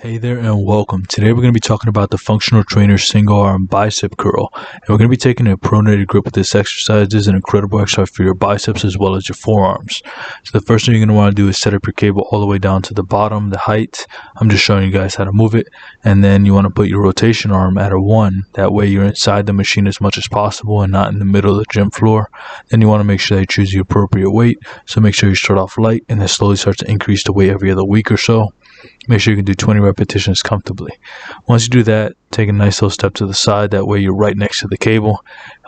Hey there and welcome. Today we're going to be talking about the functional trainer single arm bicep curl, and we're going to be taking a pronated grip with this exercise. This is an incredible exercise for your biceps as well as your forearms. So the first thing you're going to want to do is set up your cable all the way down to the bottom, the height. I'm just showing you guys how to move it, and then you want to put your rotation arm at a 1. That way you're inside the machine as much as possible and not in the middle of the gym floor. Then you want to make sure that you choose the appropriate weight. So make sure you start off light and then slowly start to increase the weight every other week or so. Make sure you can do 20 repetitions comfortably. Once you do that, take a nice little step to the side. That way you're right next to the cable.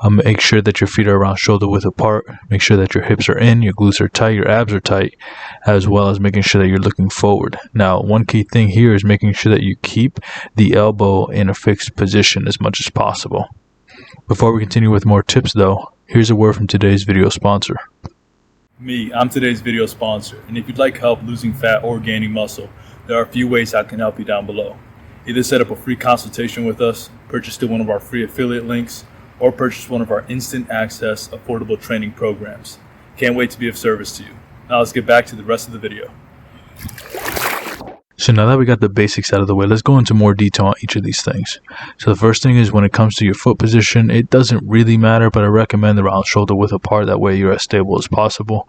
Make sure that your feet are around shoulder width apart. Make sure that your hips are in, your glutes are tight, your abs are tight, as well as making sure that you're looking forward. Now, one key thing here is making sure that you keep the elbow in a fixed position as much as possible. Before we continue with more tips though, here's a word from today's video sponsor. I'm today's video sponsor, and if you'd like help losing fat or gaining muscle, there are a few ways I can help you down below. Either set up a free consultation with us, purchase through one of our free affiliate links, or purchase one of our instant access affordable training programs. Can't wait to be of service to you. Now let's get back to the rest of the video. So now that we got the basics out of the way, let's go into more detail on each of these things. So the first thing is when it comes to your foot position, it doesn't really matter, but I recommend around shoulder width apart. That way you're as stable as possible.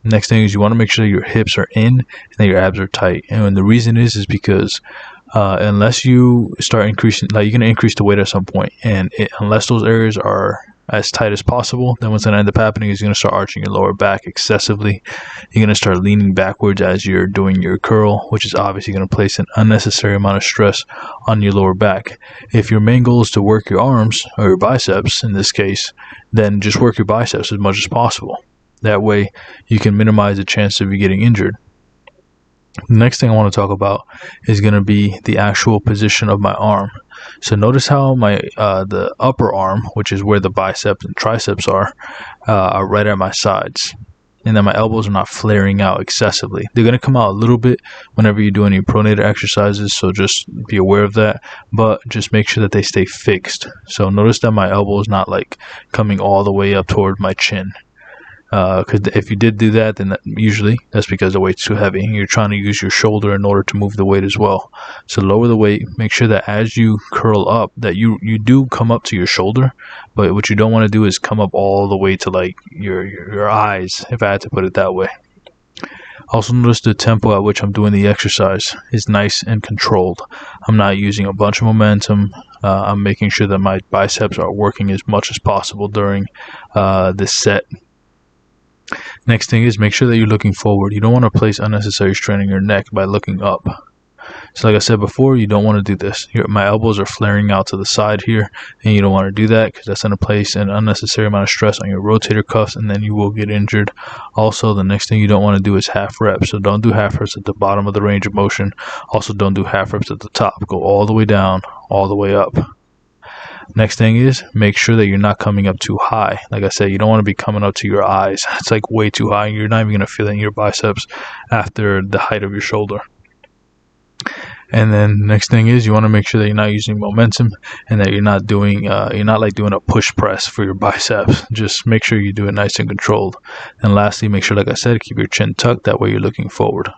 Next thing is you want to make sure that your hips are in and that your abs are tight. And the reason is because unless you start increasing, like you're going to increase the weight at some point, and unless those areas are as tight as possible, then what's going to end up happening is you're going to start arching your lower back excessively. You're going to start leaning backwards as you're doing your curl, which is obviously going to place an unnecessary amount of stress on your lower back. If your main goal is to work your arms or your biceps in this case, then just work your biceps as much as possible. That way you can minimize the chance of you getting injured. The next thing I want to talk about is going to be the actual position of my arm. So notice how my the upper arm, which is where the biceps and triceps are right at my sides, and then my elbows are not flaring out excessively. They're going to come out a little bit whenever you do any pronated exercises, so just be aware of that, but just make sure that they stay fixed. So notice that my elbow is not like coming all the way up toward my chin. Because if you did do that, then usually that's because the weight's too heavy and you're trying to use your shoulder in order to move the weight as well. So lower the weight. Make sure that as you curl up that you do come up to your shoulder, but what you don't want to do is come up all the way to like your eyes, if I had to put it that way. Also notice the tempo at which I'm doing the exercise is nice and controlled. I'm not using a bunch of momentum. I'm making sure that my biceps are working as much as possible during this set. Next thing is make sure that you're looking forward. You don't want to place unnecessary strain on your neck by looking up. So like I said before, you don't want to do this. My elbows are flaring out to the side here, and you don't want to do that because that's going to place an unnecessary amount of stress on your rotator cuffs, and then you will get injured. Also, the next thing you don't want to do is half reps. So don't do half reps at the bottom of the range of motion. Also, don't do half reps at the top. Go all the way down, all the way up. Next thing is make sure that you're not coming up too high. Like I said, you don't want to be coming up to your eyes. It's like way too high. You're not even going to feel it in your biceps after the height of your shoulder. And then next thing is you want to make sure that you're not using momentum and that you're not doing a push press for your biceps. Just make sure you do it nice and controlled. And lastly, make sure, like I said, keep your chin tucked. That way you're looking forward.